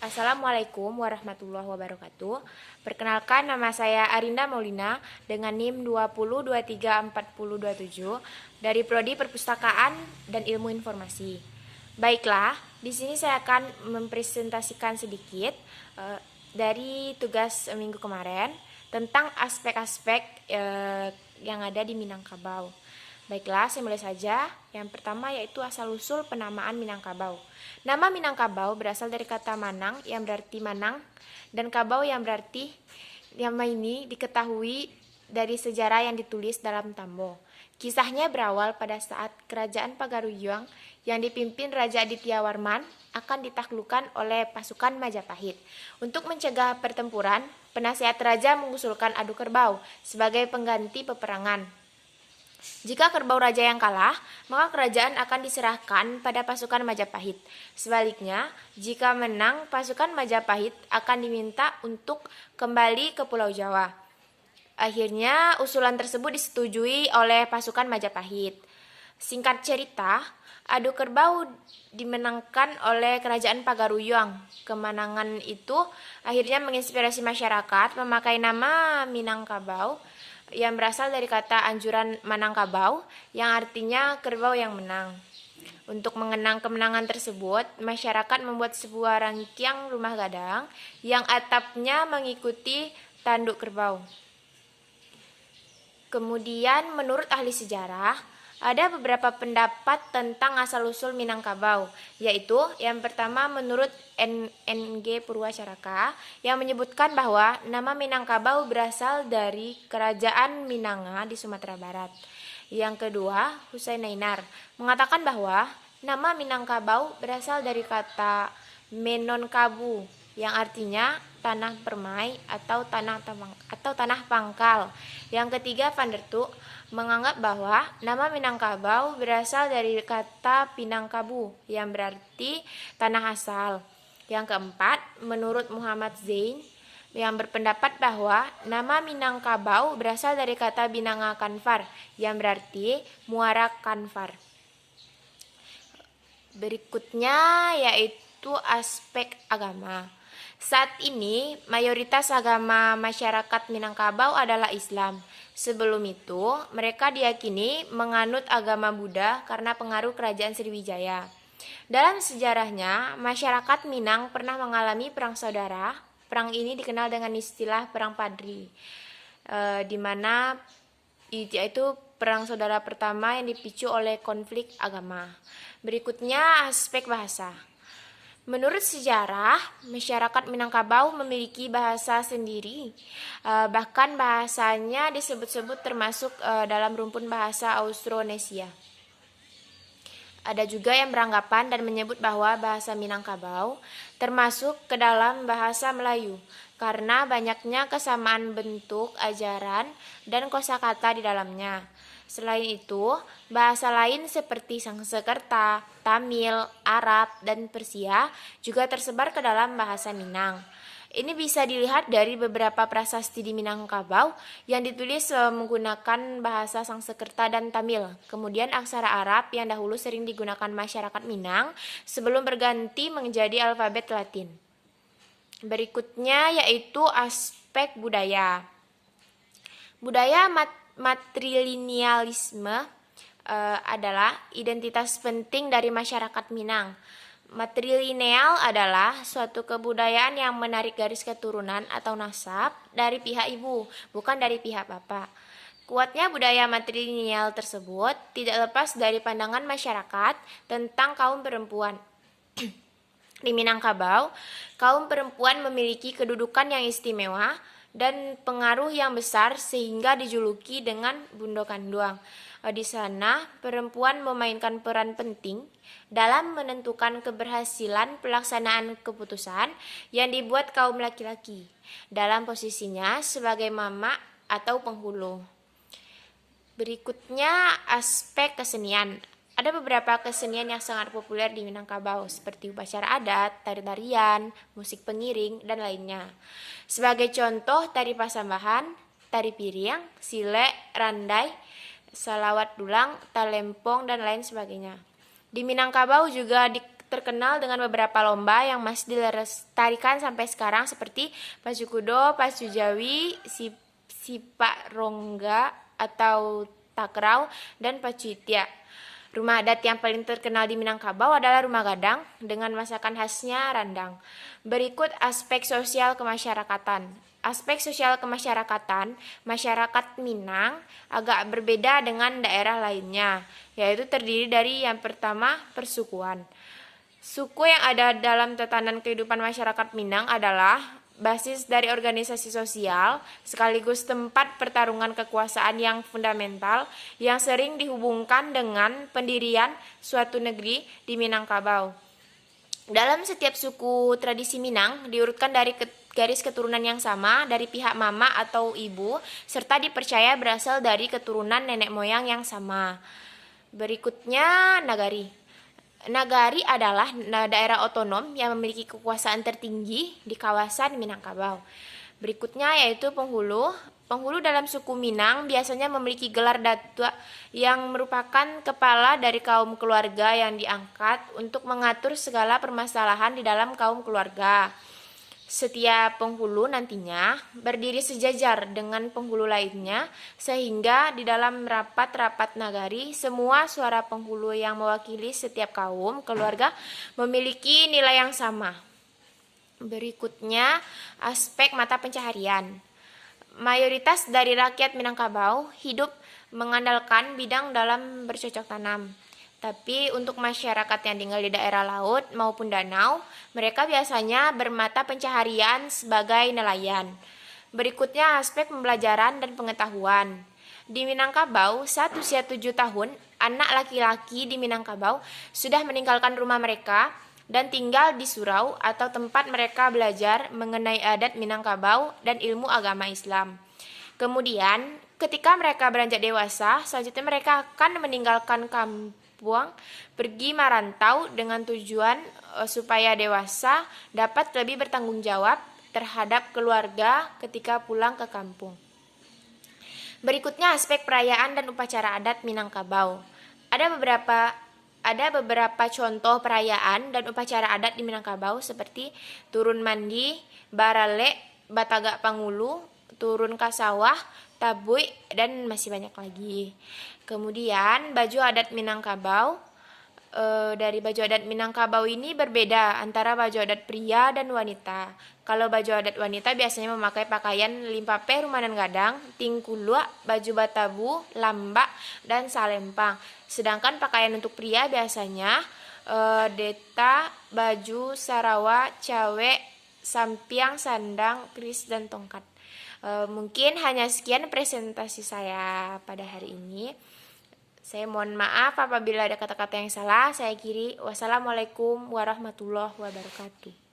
Assalamualaikum warahmatullahi wabarakatuh. Perkenalkan, nama saya Arinda Maulina dengan NIM 20234027 dari Prodi Perpustakaan dan Ilmu Informasi. Baiklah, di sini saya akan mempresentasikan sedikit dari tugas minggu kemarin tentang aspek-aspek yang ada di Minangkabau. Baiklah, saya mulai saja. Yang pertama yaitu asal-usul penamaan Minangkabau. Nama Minangkabau berasal dari kata Manang yang berarti Manang dan Kabau yang berarti nama ini diketahui dari sejarah yang ditulis dalam Tambo. Kisahnya berawal pada saat kerajaan Pagaruyung yang dipimpin Raja Aditya Warman akan ditaklukkan oleh pasukan Majapahit. Untuk mencegah pertempuran, penasihat raja mengusulkan adu kerbau sebagai pengganti peperangan. Jika kerbau raja yang kalah, maka kerajaan akan diserahkan pada pasukan Majapahit. Sebaliknya, jika menang, pasukan Majapahit akan diminta untuk kembali ke Pulau Jawa. Akhirnya, usulan tersebut disetujui oleh pasukan Majapahit. Singkat cerita, adu kerbau dimenangkan oleh kerajaan Pagaruyung. Kemenangan itu akhirnya menginspirasi masyarakat memakai nama Minangkabau yang berasal dari kata anjuran Manangkabau yang artinya kerbau yang menang. Untuk mengenang kemenangan tersebut, masyarakat membuat sebuah rangkaian rumah gadang yang atapnya mengikuti tanduk kerbau. Kemudian menurut ahli sejarah, ada beberapa pendapat tentang asal-usul Minangkabau, yaitu yang pertama menurut NG Purwacaraka yang menyebutkan bahwa nama Minangkabau berasal dari Kerajaan Minanga di Sumatera Barat. Yang kedua, Husain Nainar mengatakan bahwa nama Minangkabau berasal dari kata Menonkabu yang artinya tanah permai atau tanah pangkal. Yang ketiga, Van der Tuk menganggap bahwa nama Minangkabau berasal dari kata Pinangkabu yang berarti tanah asal. Yang keempat, menurut Muhammad Zain yang berpendapat bahwa nama Minangkabau berasal dari kata Binanga Kanvar yang berarti muara Kanvar. Berikutnya yaitu aspek agama. Saat ini, mayoritas agama masyarakat Minangkabau adalah Islam. Sebelum itu, mereka diyakini menganut agama Buddha karena pengaruh kerajaan Sriwijaya. Dalam sejarahnya, masyarakat Minang pernah mengalami perang saudara. Perang ini dikenal dengan istilah Perang Padri, di mana yaitu perang saudara pertama yang dipicu oleh konflik agama. Berikutnya, aspek bahasa. Menurut sejarah, masyarakat Minangkabau memiliki bahasa sendiri. Bahkan bahasanya disebut-sebut termasuk dalam rumpun bahasa Austronesia. Ada juga yang beranggapan dan menyebut bahwa bahasa Minangkabau termasuk ke dalam bahasa Melayu karena banyaknya kesamaan bentuk, ajaran, dan kosakata di dalamnya. Selain itu, bahasa lain seperti Sangsekerta, Tamil, Arab, dan Persia juga tersebar ke dalam bahasa Minang. Ini bisa dilihat dari beberapa prasasti di Minangkabau yang ditulis menggunakan bahasa Sangsekerta dan Tamil. Kemudian aksara Arab yang dahulu sering digunakan masyarakat Minang sebelum berganti menjadi alfabet Latin. Berikutnya yaitu aspek budaya. Budaya matrilinealisme adalah identitas penting dari masyarakat Minang. Matrilineal adalah suatu kebudayaan yang menarik garis keturunan atau nasab dari pihak ibu, bukan dari pihak bapak. Kuatnya budaya matrilineal tersebut tidak lepas dari pandangan masyarakat tentang kaum perempuan. Di Minangkabau, kaum perempuan memiliki kedudukan yang istimewa dan pengaruh yang besar sehingga dijuluki dengan Bundo Kanduang. Di sana, perempuan memainkan peran penting dalam menentukan keberhasilan pelaksanaan keputusan yang dibuat kaum laki-laki dalam posisinya sebagai mama atau penghulu. Berikutnya, aspek kesenian. Ada beberapa kesenian yang sangat populer di Minangkabau seperti upacara adat, tari-tarian, musik pengiring, dan lainnya. Sebagai contoh, tari Pasambahan, tari piring, silek, randai, salawat dulang, talempong, dan lain sebagainya. Di Minangkabau juga terkenal dengan beberapa lomba yang masih dilestarikan sampai sekarang seperti pacu kudo, pacu jawi, sipak rongga atau takrau, dan pacu itia. Rumah adat yang paling terkenal di Minangkabau adalah rumah gadang dengan masakan khasnya randang. Berikut aspek sosial kemasyarakatan. Aspek sosial kemasyarakatan, masyarakat Minang agak berbeda dengan daerah lainnya, yaitu terdiri dari yang pertama, persukuan. Suku yang ada dalam tatanan kehidupan masyarakat Minang adalah basis dari organisasi sosial, sekaligus tempat pertarungan kekuasaan yang fundamental yang sering dihubungkan dengan pendirian suatu negeri di Minangkabau. Dalam setiap suku tradisi Minang diurutkan dari garis keturunan yang sama dari pihak mama atau ibu, serta dipercaya berasal dari keturunan nenek moyang yang sama. Berikutnya, nagari. Nagari adalah daerah otonom yang memiliki kekuasaan tertinggi di kawasan Minangkabau. Berikutnya yaitu penghulu. Penghulu dalam suku Minang biasanya memiliki gelar datua yang merupakan kepala dari kaum keluarga yang diangkat untuk mengatur segala permasalahan di dalam kaum keluarga. Setiap penghulu nantinya berdiri sejajar dengan penghulu lainnya, sehingga di dalam rapat-rapat nagari semua suara penghulu yang mewakili setiap kaum keluarga memiliki nilai yang sama. Berikutnya, aspek mata pencaharian. Mayoritas dari rakyat Minangkabau hidup mengandalkan bidang dalam bercocok tanam. Tapi untuk masyarakat yang tinggal di daerah laut maupun danau, mereka biasanya bermata pencaharian sebagai nelayan. Berikutnya aspek pembelajaran dan pengetahuan. Di Minangkabau, saat usia 7 tahun, anak laki-laki di Minangkabau sudah meninggalkan rumah mereka dan tinggal di surau atau tempat mereka belajar mengenai adat Minangkabau dan ilmu agama Islam. Kemudian, ketika mereka beranjak dewasa, selanjutnya mereka akan meninggalkan kampung, pergi merantau dengan tujuan supaya dewasa dapat lebih bertanggung jawab terhadap keluarga ketika pulang ke kampung. Berikutnya aspek perayaan dan upacara adat Minangkabau. Ada beberapa contoh perayaan dan upacara adat di Minangkabau seperti turun mandi, barale, batagak pangulu, turun kasawah, tabui, dan masih banyak lagi. Kemudian baju adat Minangkabau. Dari baju adat Minangkabau ini berbeda antara baju adat pria dan wanita. Kalau baju adat wanita biasanya memakai pakaian limpape rumanan gadang, tingkulua, baju batabu, lambak, dan salempang. Sedangkan pakaian untuk pria biasanya deta, baju, sarawa, cawe, sampiang, sandang, kris, dan tongkat. Mungkin hanya sekian presentasi saya pada hari ini. Saya mohon maaf apabila ada kata-kata yang salah. Saya akhiri. Wassalamualaikum warahmatullahi wabarakatuh.